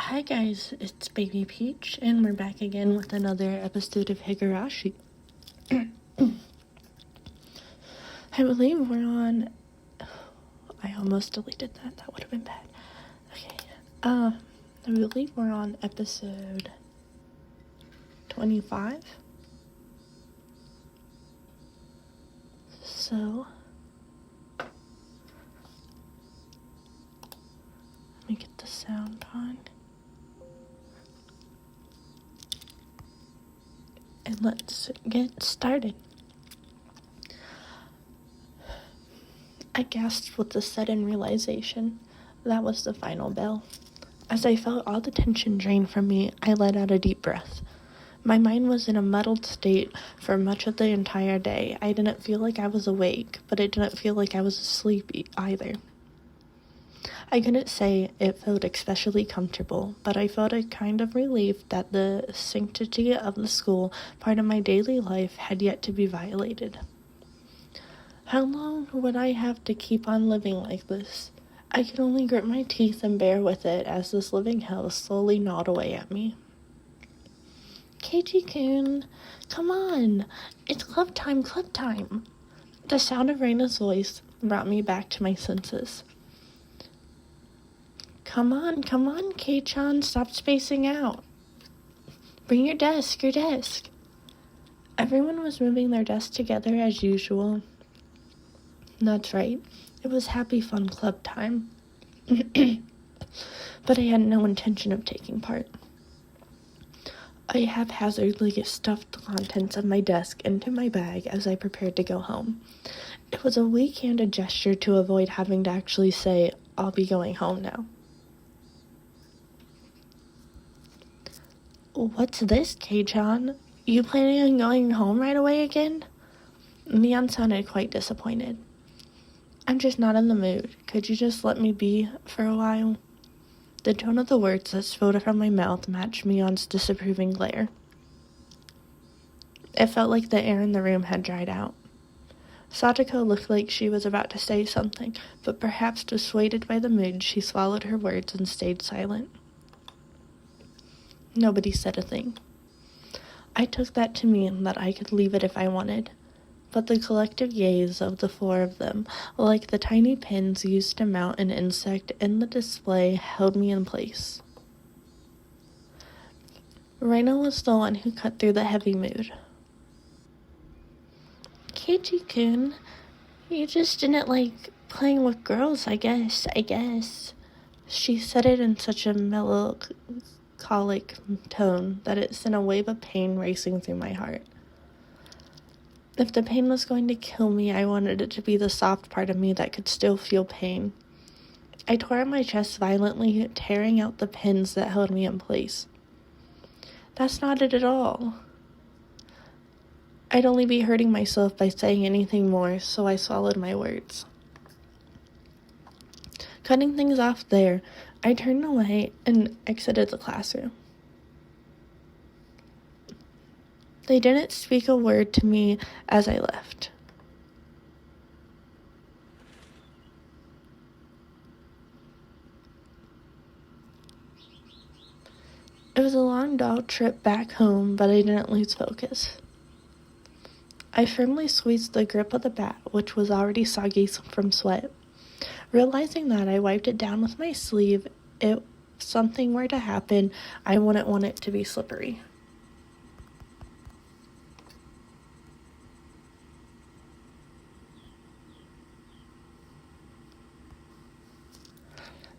Hi guys, it's Baby Peach, and we're back again with another episode of Higuashi. I believe we're on... I almost deleted that. That would have been bad. Okay. I believe we're on episode 25. So... let me get the sound on. And let's get started. I gasped with the sudden realization that was the final bell. As I felt all the tension drain from me, I let out a deep breath. My mind was in a muddled state for much of the entire day. I didn't feel like I was awake, but it didn't feel like I was asleep either. I couldn't say it felt especially comfortable, but I felt a kind of relief that the sanctity of the school, part of my daily life, had yet to be violated. How long would I have to keep on living like this? I could only grit my teeth and bear with it as this living hell slowly gnawed away at me. Keiji-kun, come on! It's club time, club time! The sound of Rena's voice brought me back to my senses. Come on, Kei-chan, stop spacing out. Bring your desk. Everyone was moving their desks together as usual. That's right, it was happy fun club time. But I had no intention of taking part. I haphazardly stuffed the contents of my desk into my bag as I prepared to go home. It was a weak-handed gesture to avoid having to actually say, I'll be going home now. What's this, Kei-chan? You planning on going home right away again? Mion sounded quite disappointed. I'm just not in the mood. Could you just let me be for a while? The tone of the words that spilled from my mouth matched Mion's disapproving glare. It felt like the air in the room had dried out. Satoko looked like she was about to say something, but perhaps dissuaded by the mood, she swallowed her words and stayed silent. Nobody said a thing. I took that to mean that I could leave it if I wanted, but the collective gaze of the four of them, like the tiny pins used to mount an insect in the display, held me in place. Rena was the one who cut through the heavy mood. Keiji-kun, you just didn't like playing with girls, I guess. She said it in such a melancholic tone that it sent a wave of pain racing through my heart. If the pain was going to kill me, I wanted it to be the soft part of me that could still feel pain. I tore at my chest violently, tearing out the pins that held me in place. That's not it at all. I'd only be hurting myself by saying anything more, so I swallowed my words. Cutting things off there, I turned away and exited the classroom. They didn't speak a word to me as I left. It was a long dog trip back home, but I didn't lose focus. I firmly squeezed the grip of the bat, which was already soggy from sweat. Realizing that, I wiped it down with my sleeve. If something were to happen, I wouldn't want it to be slippery.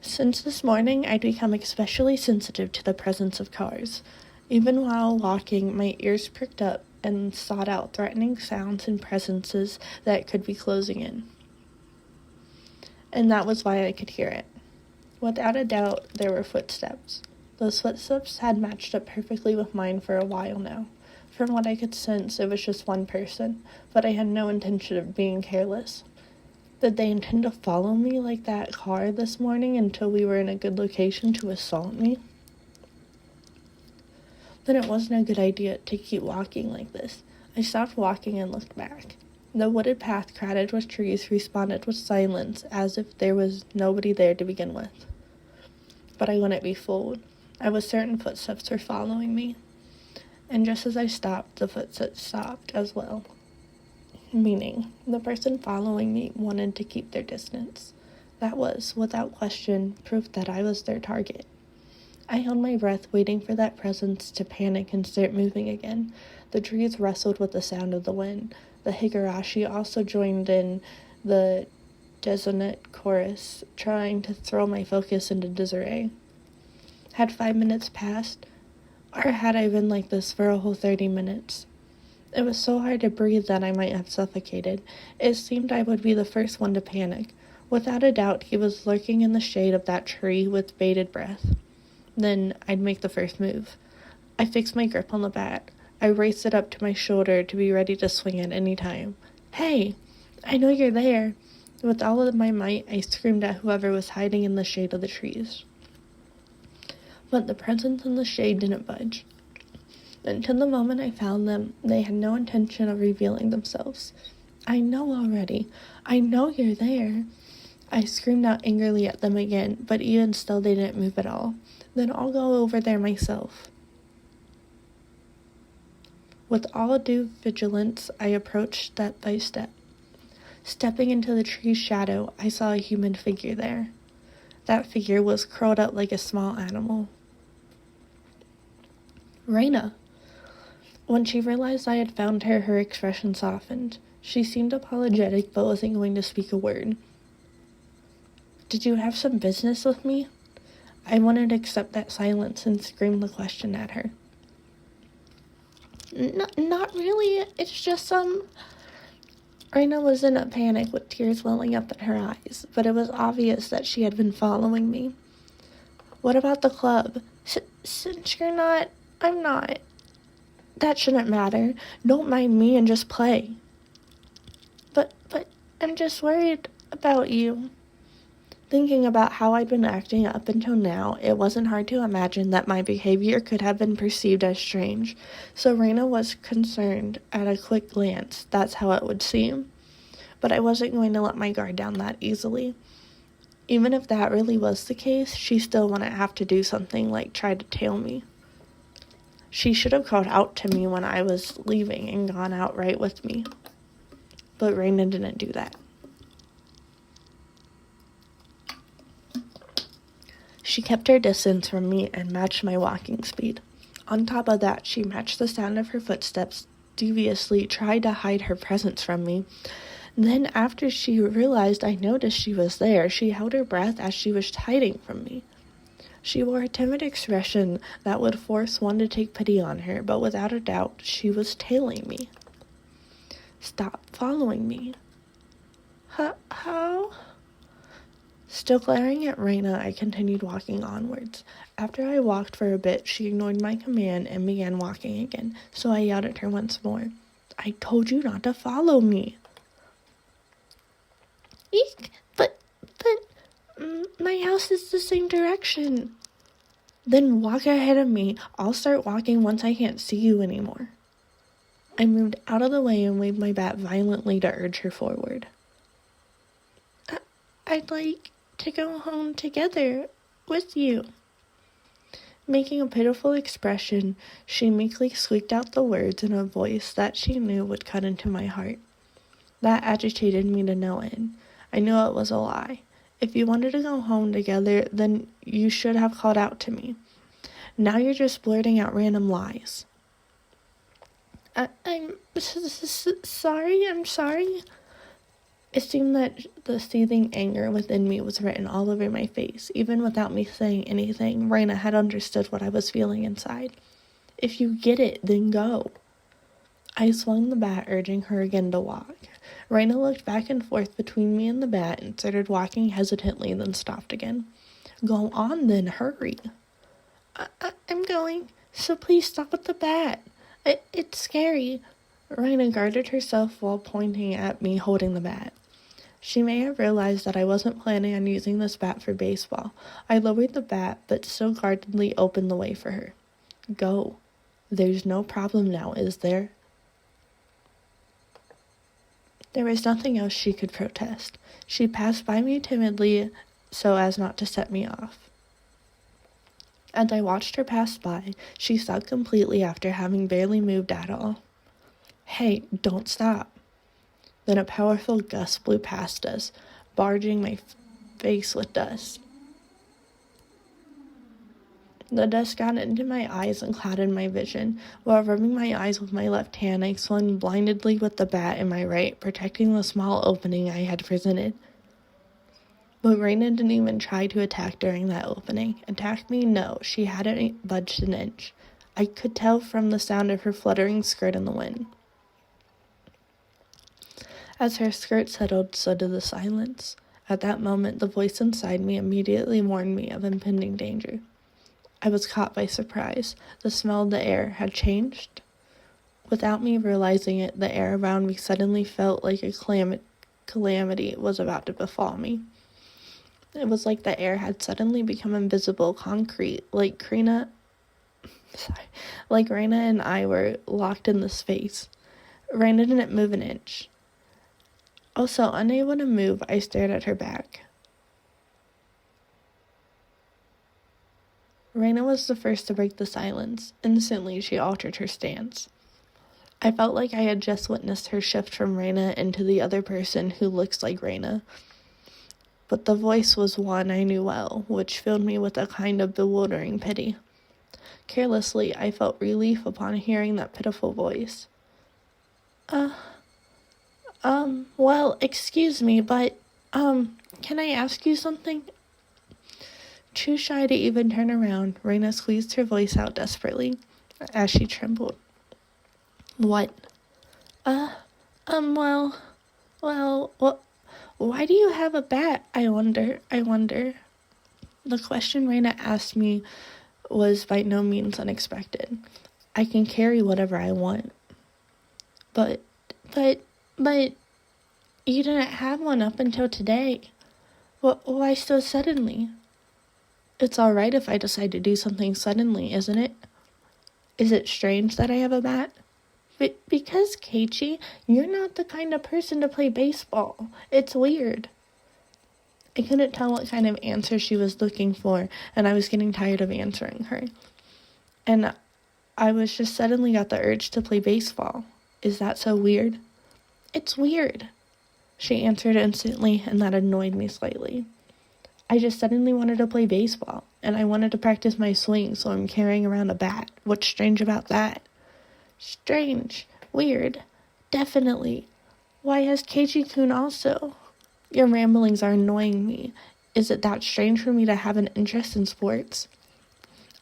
Since this morning, I'd become especially sensitive to the presence of cars. Even while walking, my ears pricked up and sought out threatening sounds and presences that could be closing in. And that was why I could hear it. Without a doubt, there were footsteps. Those footsteps had matched up perfectly with mine for a while now. From what I could sense, it was just one person, but I had no intention of being careless. Did they intend to follow me like that car this morning until we were in a good location to assault me? Then it wasn't a good idea to keep walking like this. I stopped walking and looked back. The wooded path crowded with trees responded with silence, as if there was nobody there to begin with. But I wouldn't be fooled. I was certain footsteps were following me, and just as I stopped, the footsteps stopped as well. Meaning, the person following me wanted to keep their distance. That was, without question, proof that I was their target. I held my breath, waiting for that presence to panic and start moving again. The trees rustled with the sound of the wind. The Higuashi also joined in the dissonant chorus, trying to throw my focus into disarray. Had 5 minutes passed, or had I been like this for a whole 30 minutes? It was so hard to breathe that I might have suffocated. It seemed I would be the first one to panic. Without a doubt, he was lurking in the shade of that tree with bated breath. Then I'd make the first move. I fixed my grip on the bat. I raised it up to my shoulder to be ready to swing at any time. "Hey, I know you're there." With all of my might, I screamed at whoever was hiding in the shade of the trees. But the presence in the shade didn't budge. Until the moment I found them, they had no intention of revealing themselves. "I know already. I know you're there." I screamed out angrily at them again, but even still they didn't move at all. "Then I'll go over there myself." With all due vigilance, I approached step by step. Stepping into the tree's shadow, I saw a human figure there. That figure was curled up like a small animal. Rena. When she realized I had found her, her expression softened. She seemed apologetic, but wasn't going to speak a word. "Did you have some business with me?" I wanted to accept that silence and scream the question at her. Not really. It's just Rena was in a panic with tears welling up in her eyes, but it was obvious that she had been following me. "What about the club?" Since you're not, I'm not. That shouldn't matter. Don't mind me and just play." But I'm just worried about you." Thinking about how I'd been acting up until now, it wasn't hard to imagine that my behavior could have been perceived as strange. So Rena was concerned. At a quick glance, that's how it would seem. But I wasn't going to let my guard down that easily. Even if that really was the case, she still wouldn't have to do something like try to tail me. She should have called out to me when I was leaving and gone out right with me. But Rena didn't do that. She kept her distance from me and matched my walking speed. On top of that, she matched the sound of her footsteps, deviously tried to hide her presence from me. Then, after she realized I noticed she was there, she held her breath as she was hiding from me. She wore a timid expression that would force one to take pity on her, but without a doubt, she was tailing me. "Stop following me." How? Still glaring at Rena, I continued walking onwards. After I walked for a bit, she ignored my command and began walking again, so I yelled at her once more. "I told you not to follow me." "Eek, but, my house is the same direction." "Then walk ahead of me. I'll start walking once I can't see you anymore." I moved out of the way and waved my bat violently to urge her forward. I'd like to go home together with you." Making a pitiful expression, she meekly squeaked out the words in a voice that she knew would cut into my heart. That agitated me to no end. I knew it was a lie. If you wanted to go home together, then you should have called out to me. Now you're just blurting out random lies. I'm sorry. It seemed that the seething anger within me was written all over my face. Even without me saying anything, Rena had understood what I was feeling inside. "If you get it, then go." I swung the bat, urging her again to walk. Rena looked back and forth between me and the bat and started walking hesitantly, then stopped again. "Go on then, hurry." I'm going, so please stop with the bat. It's scary." Rena guarded herself while pointing at me holding the bat. She may have realized that I wasn't planning on using this bat for baseball. I lowered the bat, but still guardedly opened the way for her. "Go. There's no problem now, is there?" There was nothing else she could protest. She passed by me timidly so as not to set me off. As I watched her pass by, she stopped completely after having barely moved at all. "Hey, don't stop." Then a powerful gust blew past us, barging my face with dust. The dust got into my eyes and clouded my vision. While rubbing my eyes with my left hand, I swung blindly with the bat in my right, protecting the small opening I had presented. But Rena didn't even try to attack during that opening. Attack me? No, she hadn't budged an inch. I could tell from the sound of her fluttering skirt in the wind. As her skirt settled, so did the silence. At that moment, the voice inside me immediately warned me of impending danger. I was caught by surprise. The smell of the air had changed. Without me realizing it, the air around me suddenly felt like a calamity was about to befall me. It was like the air had suddenly become invisible, concrete, like Rena and I were locked in the space. Rena didn't move an inch. Also, unable to move, I stared at her back. Rena was the first to break the silence. Instantly, she altered her stance. I felt like I had just witnessed her shift from Rena into the other person who looks like Rena. But the voice was one I knew well, which filled me with a kind of bewildering pity. Carelessly, I felt relief upon hearing that pitiful voice. Well, excuse me, but, can I ask you something? Too shy to even turn around, Rena squeezed her voice out desperately, as she trembled. What? Well, why do you have a bat, I wonder? The question Rena asked me was by no means unexpected. I can carry whatever I want. But, you didn't have one up until today. Why so suddenly? It's alright if I decide to do something suddenly, isn't it? Is it strange that I have a bat? Because, Keiichi, you're not the kind of person to play baseball. It's weird. I couldn't tell what kind of answer she was looking for, and I was getting tired of answering her. And I was just suddenly got the urge to play baseball. Is that so weird? It's weird, she answered instantly, and that annoyed me slightly. I just suddenly wanted to play baseball, and I wanted to practice my swing, so I'm carrying around a bat. What's strange about that? Strange. Weird. Definitely. Why has Keiichi-kun also? Your ramblings are annoying me. Is it that strange for me to have an interest in sports?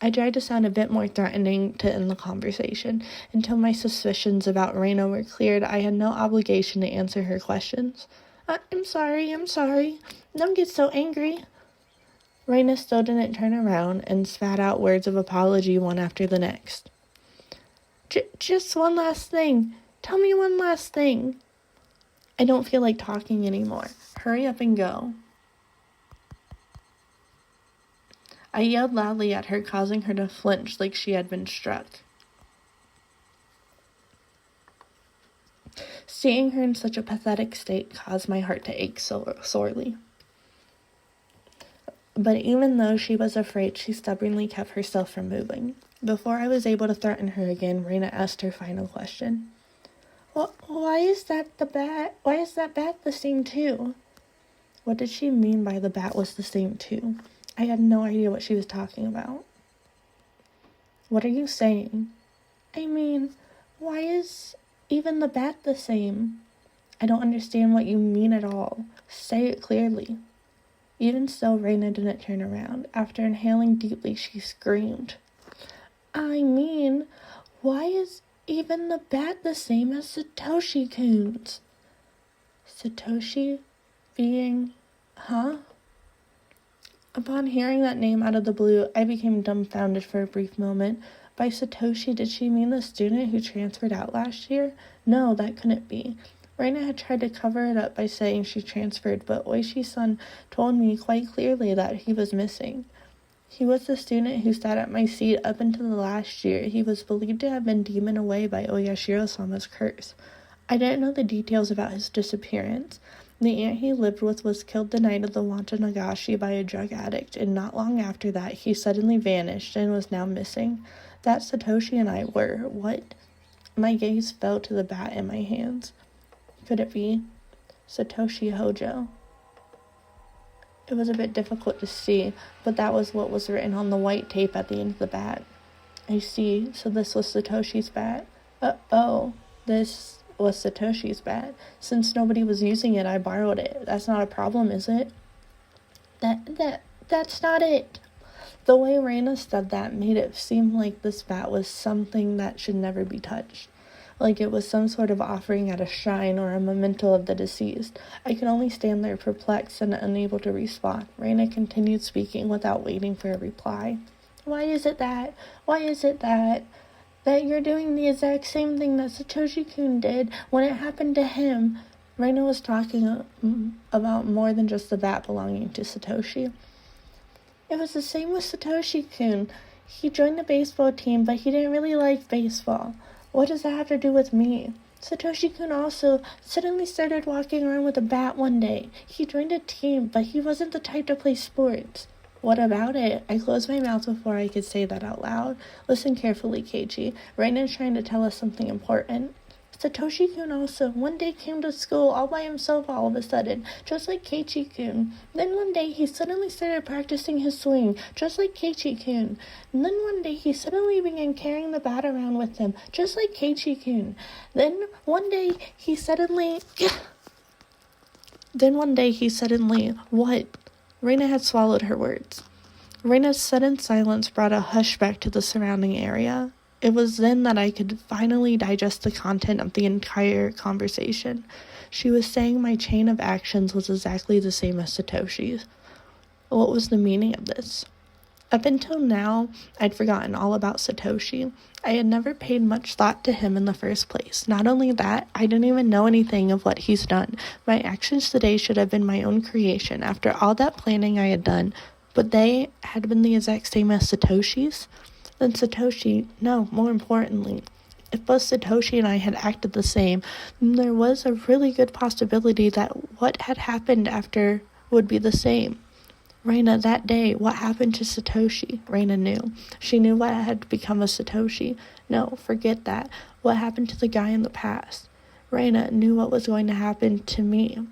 I tried to sound a bit more threatening to end the conversation. Until my suspicions about Rena were cleared, I had no obligation to answer her questions. I'm sorry. Don't get so angry. Rena still didn't turn around and spat out words of apology one after the next. Just one last thing. Tell me one last thing. I don't feel like talking anymore. Hurry up and go. I yelled loudly at her, causing her to flinch like she had been struck. Seeing her in such a pathetic state caused my heart to ache sorely. But even though she was afraid, she stubbornly kept herself from moving. Before I was able to threaten her again, Rena asked her final question. Why is that bat the same too? What did she mean by the bat was the same too? I had no idea what she was talking about. What are you saying? I mean, why is even the bat the same? I don't understand what you mean at all. Say it clearly. Even still, Rena didn't turn around. After inhaling deeply, she screamed. I mean, why is even the bat the same as Satoshi-kun's? Satoshi being, huh? Upon hearing that name out of the blue, I became dumbfounded for a brief moment. By Satoshi, did she mean the student who transferred out last year? No, that couldn't be. Rena had tried to cover it up by saying she transferred, but Oishi-san told me quite clearly that he was missing. He was the student who sat at my seat up until the last year. He was believed to have been demoned away by Oyashiro-sama's curse. I didn't know the details about his disappearance. The aunt he lived with was killed the night of the wanted Higuashi by a drug addict, and not long after that, he suddenly vanished and was now missing. That Satoshi and I were, what? My gaze fell to the bat in my hands. Could it be Satoshi Hojo? It was a bit difficult to see, but that was what was written on the white tape at the end of the bat. I see, so this was Satoshi's bat. This was Satoshi's bat. Since nobody was using it, I borrowed it. That's not a problem, is it? That's not it. The way Rena said that made it seem like this bat was something that should never be touched. Like it was some sort of offering at a shrine or a memento of the deceased. I could only stand there perplexed and unable to respond. Rena continued speaking without waiting for a reply. Why is it that you're doing the exact same thing that Satoshi-kun did when it happened to him? Rena was talking about more than just the bat belonging to Satoshi. It was the same with Satoshi-kun. He joined the baseball team, but he didn't really like baseball. What does that have to do with me? Satoshi-kun also suddenly started walking around with a bat one day. He joined a team, but he wasn't the type to play sports. What about it? I closed my mouth before I could say that out loud. Listen carefully, Keiichi. Reina's trying to tell us something important. Satoshi-kun also one day came to school all by himself all of a sudden, just like Keiichi-kun. Then one day he suddenly started practicing his swing, just like Keiichi-kun. And then one day he suddenly began carrying the bat around with him, just like Keiichi-kun. Then one day he suddenly... What? Reina had swallowed her words. Reina's sudden silence brought a hush back to the surrounding area. It was then that I could finally digest the content of the entire conversation. She was saying my chain of actions was exactly the same as Satoshi's. What was the meaning of this? Up until now, I'd forgotten all about Satoshi. I had never paid much thought to him in the first place. Not only that, I didn't even know anything of what he's done. My actions today should have been my own creation after all that planning I had done, but they had been the exact same as Satoshi's? Then Satoshi, no, more importantly, if both Satoshi and I had acted the same, then there was a really good possibility that what had happened after would be the same. Reina, that day, what happened to Satoshi? Reina knew. She knew what had become of Satoshi. No, forget that. What happened to the guy in the past? Reina knew what was going to happen to me.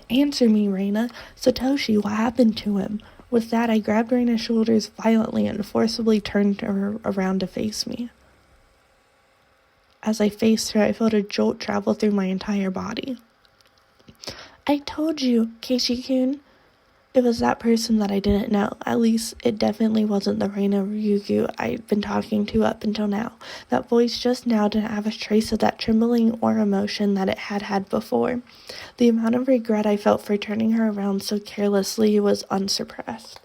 Answer me, Reina. Satoshi, what happened to him? With that, I grabbed Reina's shoulders violently and forcibly turned her around to face me. As I faced her, I felt a jolt travel through my entire body. I told you, Keiichi-kun. It was that person that I didn't know. At least, it definitely wasn't the Reina Ryugu I'd been talking to up until now. That voice just now didn't have a trace of that trembling or emotion that it had had before. The amount of regret I felt for turning her around so carelessly was unsuppressed.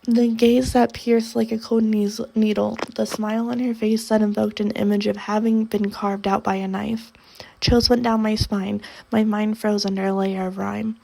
The gaze that pierced like a cold needle, the smile on her face that invoked an image of having been carved out by a knife. Chills went down my spine. My mind froze under a layer of rime.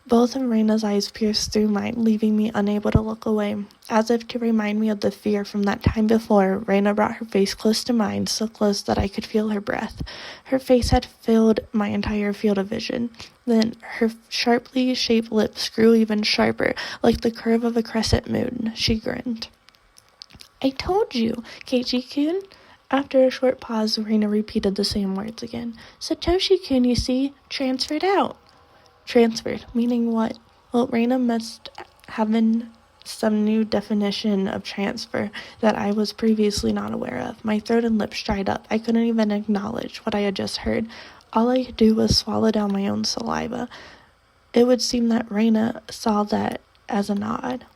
Both of Reina's eyes pierced through mine, leaving me unable to look away. As if to remind me of the fear from that time before, Reina brought her face close to mine, so close that I could feel her breath. Her face had filled my entire field of vision. Then her sharply shaped lips grew even sharper, like the curve of a crescent moon. She grinned. I told you, Keiichi-kun. After a short pause, Reina repeated the same words again. Satoshi-kun, you see, transferred out. Transferred, meaning what? Well, Reina must have been some new definition of transfer that I was previously not aware of. My throat and lips dried up. I couldn't even acknowledge what I had just heard. All I could do was swallow down my own saliva. It would seem that Reina saw that as a nod.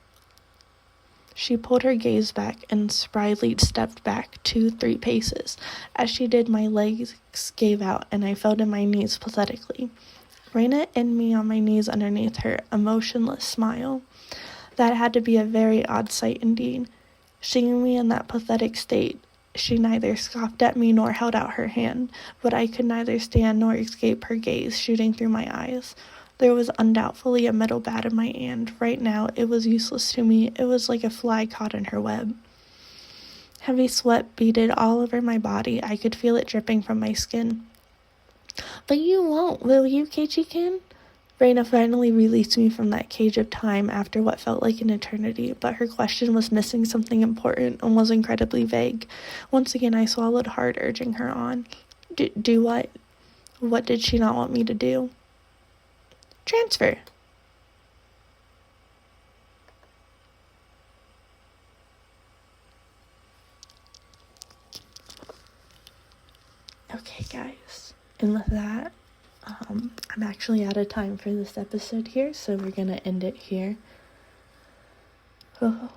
She pulled her gaze back and spryly stepped back 2-3 paces. As she did, my legs gave out and I fell to my knees pathetically. Reina and me on my knees underneath her, a motionless smile. That had to be a very odd sight indeed. Seeing me in that pathetic state, she neither scoffed at me nor held out her hand, but I could neither stand nor escape her gaze shooting through my eyes. There was undoubtedly a metal bat in my hand. Right now, it was useless to me. It was like a fly caught in her web. Heavy sweat beaded all over my body. I could feel it dripping from my skin. But you won't, will you, Keiichi-kun? Rena finally released me from that cage of time after what felt like an eternity, but her question was missing something important and was incredibly vague. Once again, I swallowed hard, urging her on. Do what? What did she not want me to do? Transfer. Okay, guys. And with that, I'm actually out of time for this episode here, so we're gonna end it here. Oh.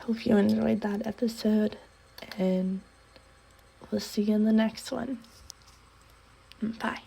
Hope you enjoyed that episode, and we'll see you in the next one. Bye.